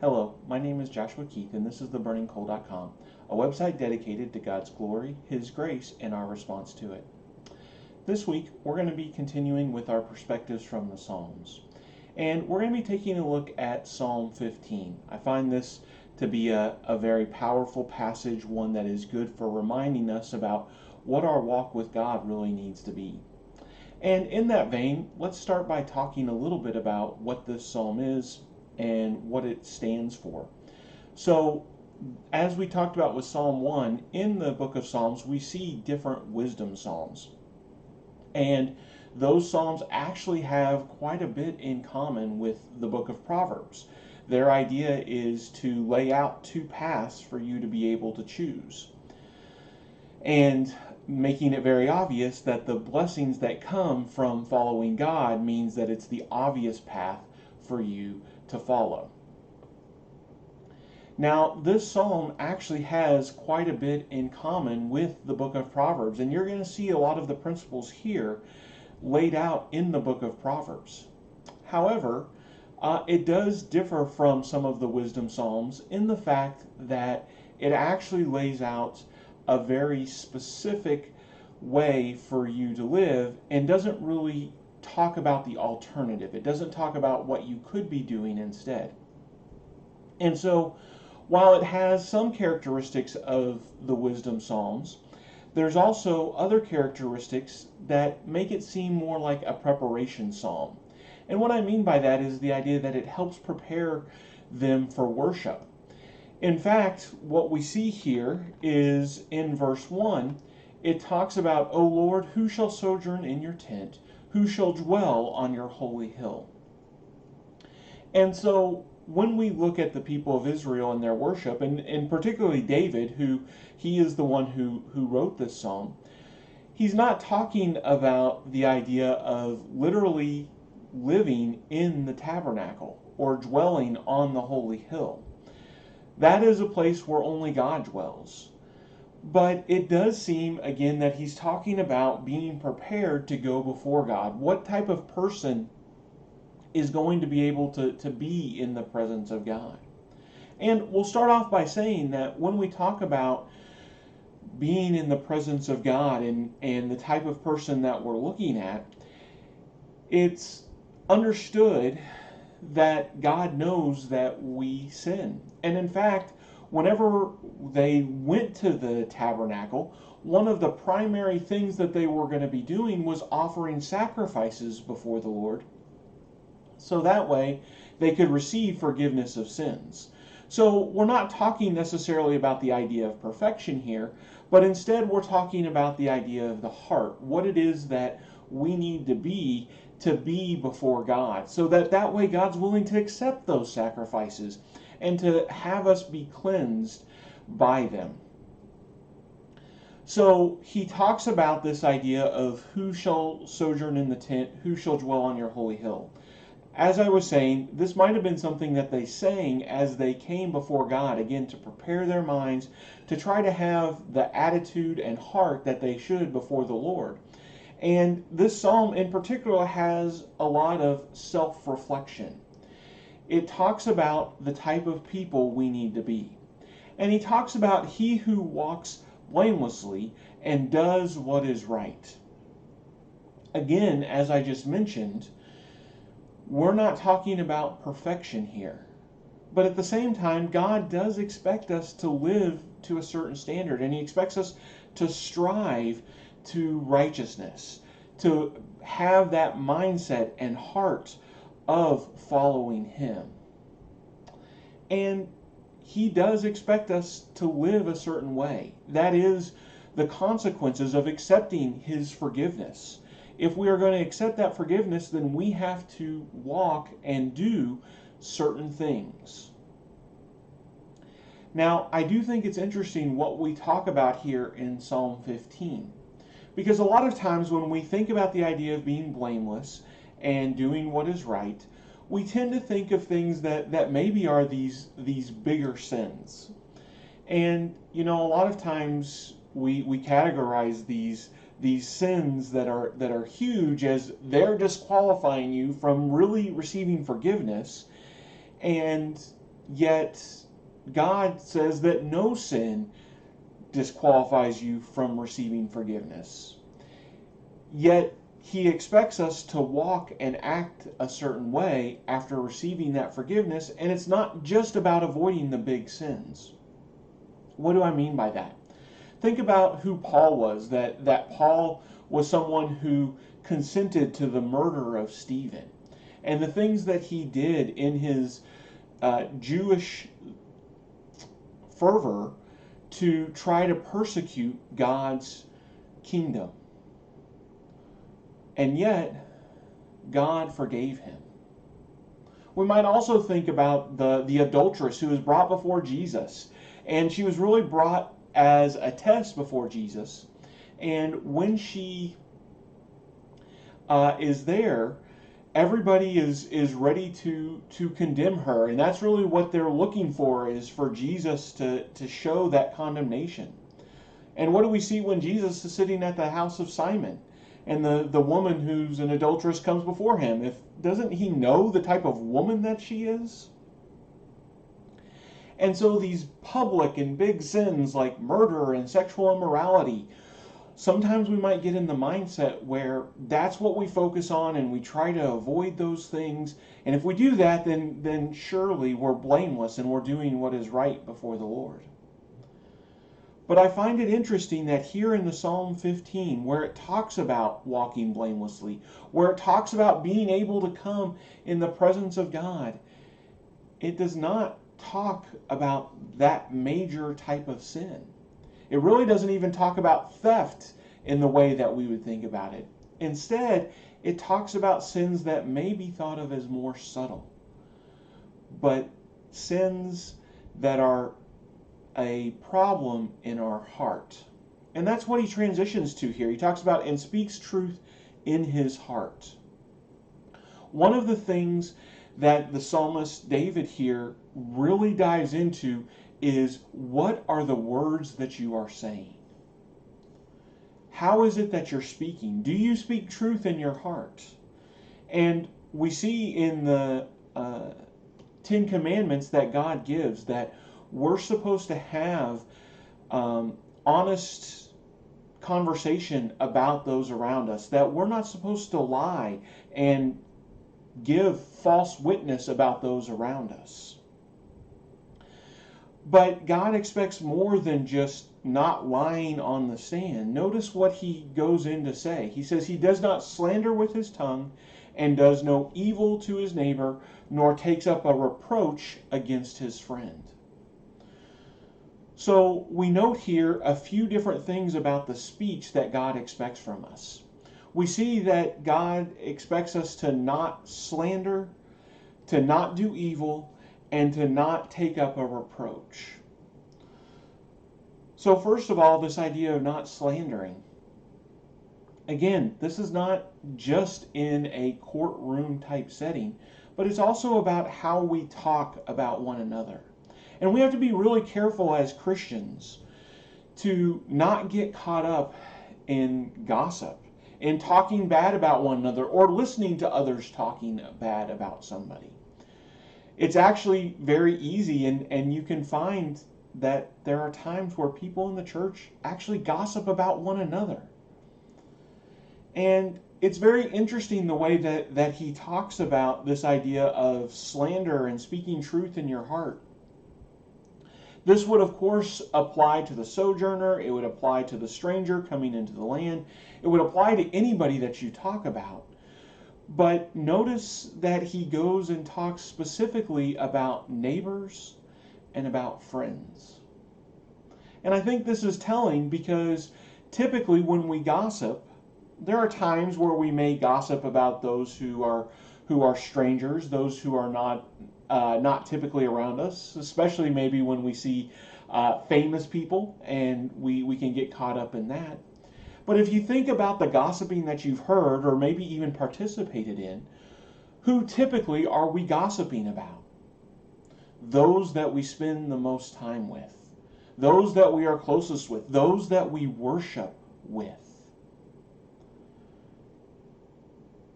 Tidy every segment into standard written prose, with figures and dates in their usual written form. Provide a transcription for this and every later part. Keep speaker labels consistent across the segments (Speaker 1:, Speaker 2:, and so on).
Speaker 1: Hello, my name is Joshua Keith, and this is theburningcoal.com, a website dedicated to God's glory, His grace, and our response to it. This week, we're going to be continuing with our perspectives from the Psalms, and we're going to be taking a look at Psalm 15. I find this to be a very powerful passage, one that is good for reminding us about what our walk with God really needs to be. And in that vein, let's start by talking a little bit about what this psalm is and what it stands for. So, as we talked about with Psalm 1, in the book of Psalms, we see different wisdom psalms. And those psalms actually have quite a bit in common with the book of Proverbs. Their idea is to lay out two paths for you to be able to choose, and making it very obvious that the blessings that come from following God means that it's the obvious path for you to follow. Now, this psalm actually has quite a bit in common with the book of Proverbs, and you're going to see a lot of the principles here laid out in the book of Proverbs. However, it does differ from some of the wisdom psalms in the fact that it actually lays out a very specific way for you to live and doesn't really talk about the alternative. It doesn't talk about what you could be doing instead. And so, while it has some characteristics of the wisdom psalms, there's also other characteristics that make it seem more like a preparation psalm. And what I mean by that is the idea that it helps prepare them for worship. In fact, what we see here is in verse 1, it talks about, O Lord, who shall sojourn in your tent? Who shall dwell on your holy hill? And so when we look at the people of Israel and their worship, and particularly David, who he is the one who wrote this psalm, he's not talking about the idea of literally living in the tabernacle or dwelling on the holy hill. That is a place where only God dwells. But it does seem, again, that he's talking about being prepared to go before God. What type of person is going to be able to be in the presence of God? And we'll start off by saying that when we talk about being in the presence of God and the type of person that we're looking at, it's understood that God knows that we sin. And in fact, whenever they went to the tabernacle, one of the primary things that they were going to be doing was offering sacrifices before the Lord, so that way they could receive forgiveness of sins. So we're not talking necessarily about the idea of perfection here, but instead we're talking about the idea of the heart, what it is that we need to be before God, so that way God's willing to accept those sacrifices and to have us be cleansed by them. So he talks about this idea of who shall sojourn in the tent, who shall dwell on your holy hill. As I was saying, this might have been something that they sang as they came before God, again, to prepare their minds, to try to have the attitude and heart that they should before the Lord. And this psalm in particular has a lot of self-reflection. It talks about the type of people we need to be. And he talks about he who walks blamelessly and does what is right. Again, as I just mentioned, we're not talking about perfection here. But at the same time, God does expect us to live to a certain standard, and he expects us to strive to righteousness, to have that mindset and heart of following him. And he does expect us to live a certain way. That is the consequences of accepting his forgiveness. If we are going to accept that forgiveness, then we have to walk and do certain things. Now, I do think it's interesting what we talk about here in Psalm 15. Because a lot of times when we think about the idea of being blameless and doing what is right, we tend to think of things that maybe are these bigger sins. And, a lot of times we categorize these sins that are huge as they're disqualifying you from really receiving forgiveness. And Yet God says that no sin disqualifies you from receiving forgiveness. Yet he expects us to walk and act a certain way after receiving that forgiveness, and it's not just about avoiding the big sins. What do I mean by that? Think about who Paul was, that Paul was someone who consented to the murder of Stephen, and the things that he did in his Jewish fervor to try to persecute God's kingdom. And yet, God forgave him. We might also think about the adulteress who was brought before Jesus. And she was really brought as a test before Jesus. And when she is there, everybody is ready to condemn her. And that's really what they're looking for, is for Jesus to show that condemnation. And what do we see when Jesus is sitting at the house of Simon? And the woman who's an adulteress comes before him. Doesn't he know the type of woman that she is? And so these public and big sins like murder and sexual immorality, sometimes we might get in the mindset where that's what we focus on and we try to avoid those things. And if we do that, then surely we're blameless and we're doing what is right before the Lord. But I find it interesting that here in the Psalm 15, where it talks about walking blamelessly, where it talks about being able to come in the presence of God, it does not talk about that major type of sin. It really doesn't even talk about theft in the way that we would think about it. Instead, it talks about sins that may be thought of as more subtle, but sins that are a problem in our heart. And that's what he transitions to here. He talks about and speaks truth in his heart. One of the things that the psalmist David here really dives into is, what are the words that you are saying? How is it that you're speaking? Do you speak truth in your heart? And we see in the Ten Commandments that God gives that we're supposed to have honest conversation about those around us, that we're not supposed to lie and give false witness about those around us. But God expects more than just not lying on the stand. Notice what he goes in to say. He says he does not slander with his tongue and does no evil to his neighbor, nor takes up a reproach against his friend. So we note here a few different things about the speech that God expects from us. We see that God expects us to not slander, to not do evil, and to not take up a reproach. So first of all, this idea of not slandering. Again, this is not just in a courtroom type setting, but it's also about how we talk about one another. And we have to be really careful as Christians to not get caught up in gossip, in talking bad about one another, or listening to others talking bad about somebody. It's actually very easy, and you can find that there are times where people in the church actually gossip about one another. And it's very interesting the way that he talks about this idea of slander and speaking truth in your heart. This would, of course, apply to the sojourner. It would apply to the stranger coming into the land. It would apply to anybody that you talk about. But notice that he goes and talks specifically about neighbors and about friends. And I think this is telling because typically when we gossip, there are times where we may gossip about those who are strangers, those who are not typically around us, especially maybe when we see famous people, and we can get caught up in that. But if you think about the gossiping that you've heard or maybe even participated in, who typically are we gossiping about? Those that we spend the most time with, those that we are closest with, those that we worship with.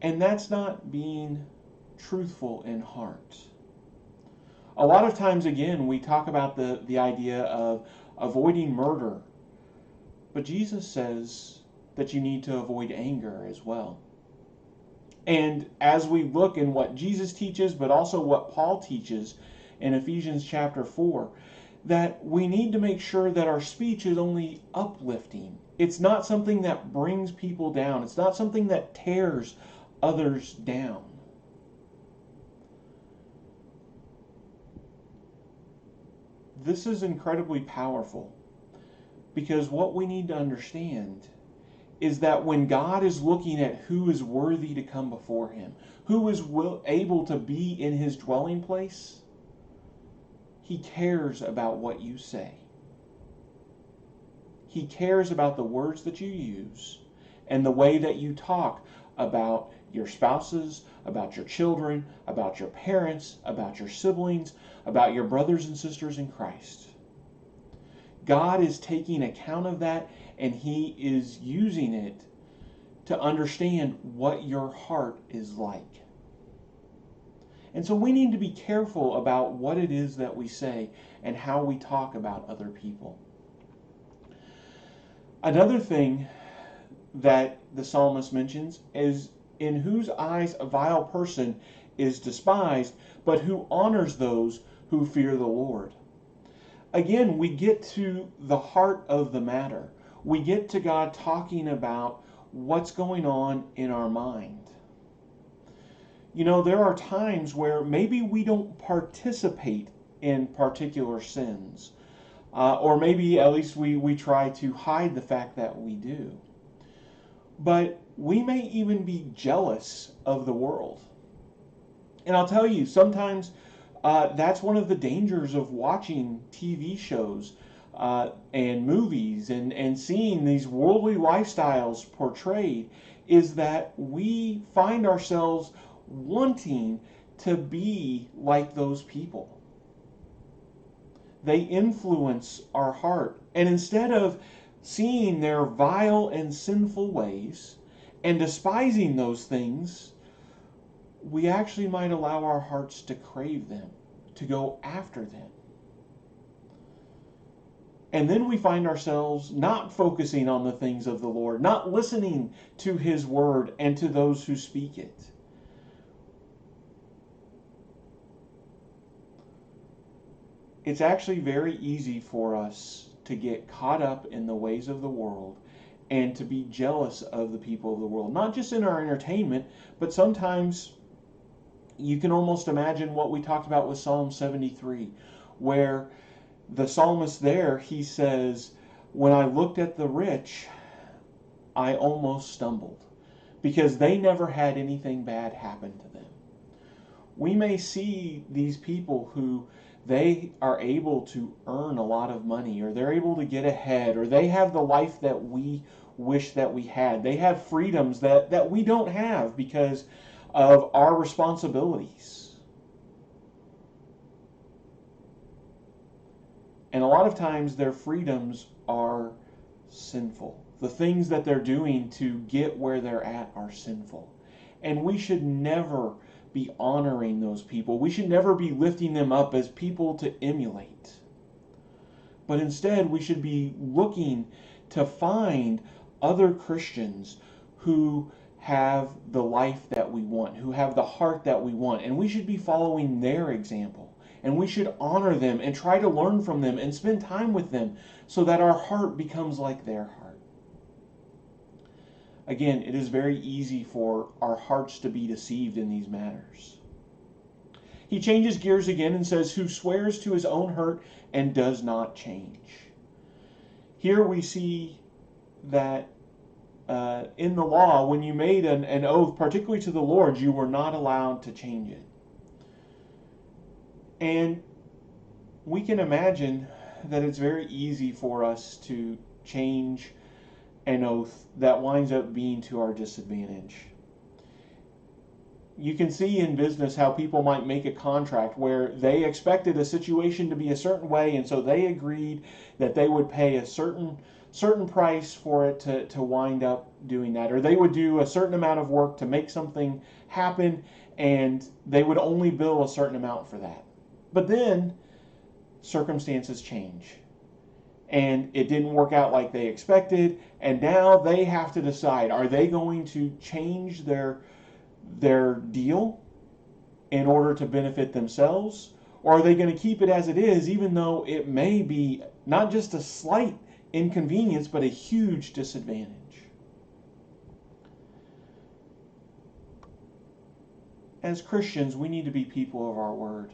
Speaker 1: And that's not being truthful in heart. A lot of times, again, we talk about the idea of avoiding murder. But Jesus says that you need to avoid anger as well. And as we look in what Jesus teaches, but also what Paul teaches in Ephesians chapter 4, that we need to make sure that our speech is only uplifting. It's not something that brings people down. It's not something that tears others down. This is incredibly powerful, because what we need to understand is that when God is looking at who is worthy to come before him, who is able to be in his dwelling place, he cares about what you say. He cares about the words that you use and the way that you talk about your spouses, about your children, about your parents, about your siblings, about your brothers and sisters in Christ. God is taking account of that, and he is using it to understand what your heart is like. And so we need to be careful about what it is that we say and how we talk about other people. Another thing that the psalmist mentions is, in whose eyes a vile person is despised, but who honors those who fear the Lord. Again, we get to the heart of the matter. We get to God talking about what's going on in our mind. You know, there are times where maybe we don't participate in particular sins. Or maybe at least we try to hide the fact that we do. But we may even be jealous of the world. And I'll tell you, sometimes that's one of the dangers of watching TV shows and movies and seeing these worldly lifestyles portrayed, is that we find ourselves wanting to be like those people. They influence our heart. And instead of seeing their vile and sinful ways and despising those things, we actually might allow our hearts to crave them, to go after them. And then we find ourselves not focusing on the things of the Lord, not listening to his word and to those who speak it. It's actually very easy for us to get caught up in the ways of the world and to be jealous of the people of the world, not just in our entertainment, but sometimes you can almost imagine what we talked about with Psalm 73, where the psalmist there, he says, when I looked at the rich, I almost stumbled, because they never had anything bad happen to them. We may see these people who they are able to earn a lot of money, or they're able to get ahead, or they have the life that we wish that we had. They have freedoms that we don't have because of our responsibilities. And a lot of times their freedoms are sinful. The things that they're doing to get where they're at are sinful. And we should never be honoring those people. We should never be lifting them up as people to emulate. But instead, we should be looking to find other Christians who have the life that we want, who have the heart that we want, and we should be following their example. And we should honor them and try to learn from them and spend time with them so that our heart becomes like their heart. Again, it is very easy for our hearts to be deceived in these matters. He changes gears again and says, who swears to his own hurt and does not change. Here we see that in the law, when you made an oath, particularly to the Lord, you were not allowed to change it. And we can imagine that it's very easy for us to change an oath that winds up being to our disadvantage. You can see in business how people might make a contract where they expected a situation to be a certain way, and so they agreed that they would pay a certain price for it to wind up doing that, or they would do a certain amount of work to make something happen, and they would only bill a certain amount for that. But then circumstances change. And it didn't work out like they expected. And now they have to decide, are they going to change their deal in order to benefit themselves? Or are they going to keep it as it is, even though it may be not just a slight inconvenience, but a huge disadvantage? As Christians, we need to be people of our word.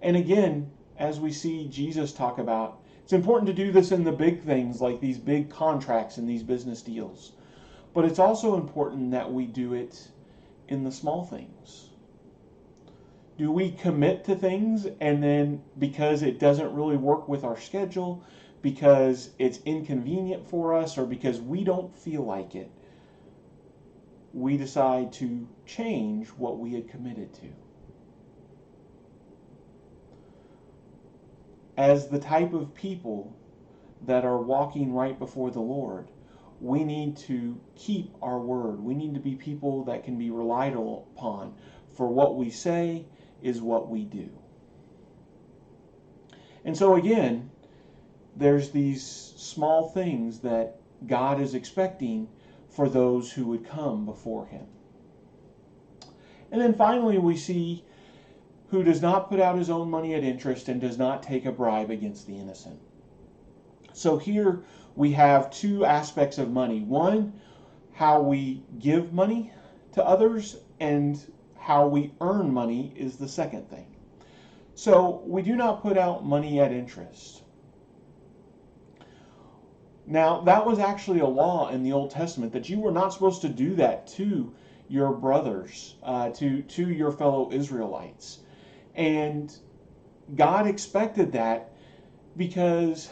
Speaker 1: And again, as we see Jesus talk about, it's important to do this in the big things like these big contracts and these business deals. But it's also important that we do it in the small things. Do we commit to things and then because it doesn't really work with our schedule, because it's inconvenient for us, or because we don't feel like it, we decide to change what we had committed to? As the type of people that are walking right before the Lord, we need to keep our word. We need to be people that can be relied upon, for what we say is what we do. And so again, there's these small things that God is expecting for those who would come before him. And then finally we see who does not put out his own money at interest and does not take a bribe against the innocent. So here we have two aspects of money. One, how we give money to others, and how we earn money is the second thing. So we do not put out money at interest. Now, that was actually a law in the Old Testament, that you were not supposed to do that to your brothers, to your fellow Israelites. And God expected that, because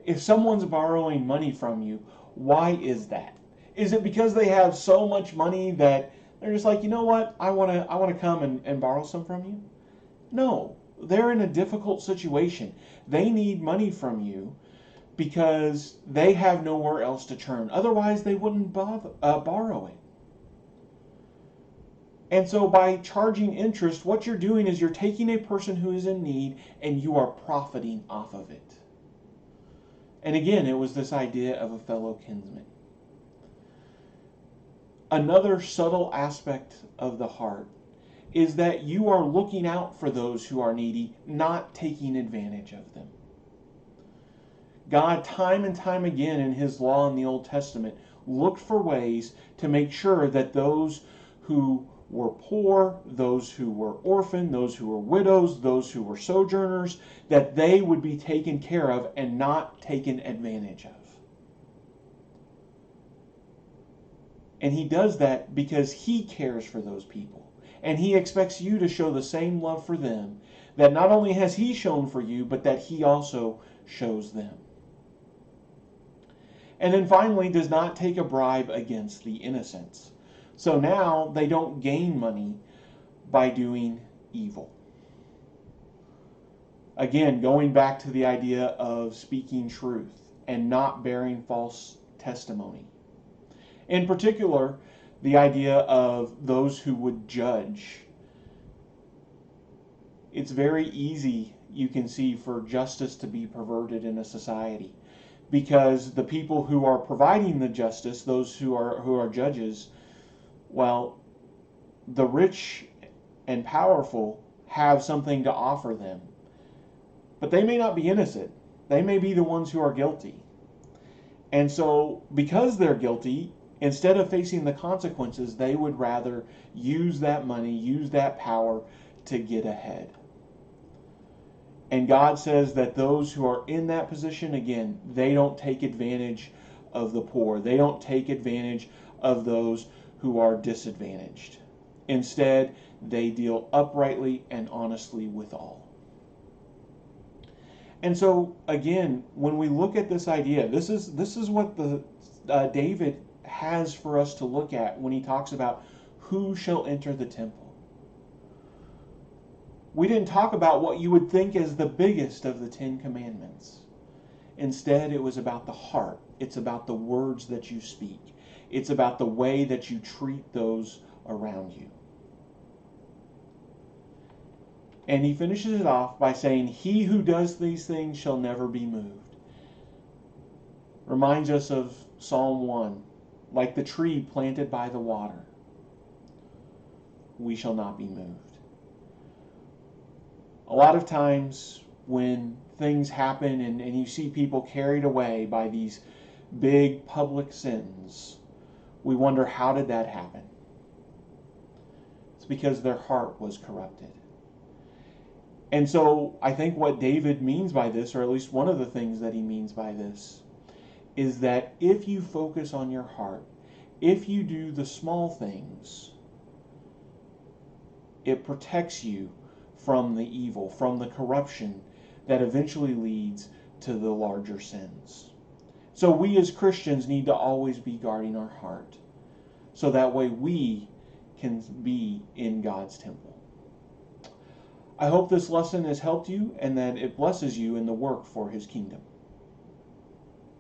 Speaker 1: if someone's borrowing money from you, why is that? Is it because they have so much money that they're just like, you know what, I want to come and borrow some from you? No, they're in a difficult situation. They need money from you because they have nowhere else to turn. Otherwise, they wouldn't borrow it. And so by charging interest, what you're doing is you're taking a person who is in need and you are profiting off of it. And again, it was this idea of a fellow kinsman. Another subtle aspect of the heart is that you are looking out for those who are needy, not taking advantage of them. God, time and time again in his law in the Old Testament, looked for ways to make sure that those who were poor, those who were orphaned, those who were widows, those who were sojourners, that they would be taken care of and not taken advantage of. And he does that because he cares for those people. And he expects you to show the same love for them that not only has he shown for you, but that he also shows them. And then finally, does not take a bribe against the innocents. So now they don't gain money by doing evil. Again, going back to the idea of speaking truth and not bearing false testimony. In particular, the idea of those who would judge. It's very easy, you can see, for justice to be perverted in a society, because the people who are providing the justice, those who are judges, well, the rich and powerful have something to offer them. But they may not be innocent. They may be the ones who are guilty. And so, because they're guilty, instead of facing the consequences, they would rather use that money, use that power to get ahead. And God says that those who are in that position, again, they don't take advantage of the poor. They don't take advantage of those who are disadvantaged. Instead, they deal uprightly and honestly with all. And so, again, when we look at this idea, this is what David has for us to look at when he talks about who shall enter the temple. We didn't talk about what you would think is the biggest of the 10 commandments. Instead, it was about the heart. It's about the words that you speak. It's about the way that you treat those around you. And he finishes it off by saying, "He who does these things shall never be moved." Reminds us of Psalm 1. Like the tree planted by the water, we shall not be moved. A lot of times when things happen and you see people carried away by these big public sins, we wonder, how did that happen? It's because their heart was corrupted. And so I think what David means by this, or at least one of the things that he means by this, is that if you focus on your heart, if you do the small things, it protects you from the evil, from the corruption that eventually leads to the larger sins. So we as Christians need to always be guarding our heart, so that way we can be in God's temple. I hope this lesson has helped you and that it blesses you in the work for His kingdom.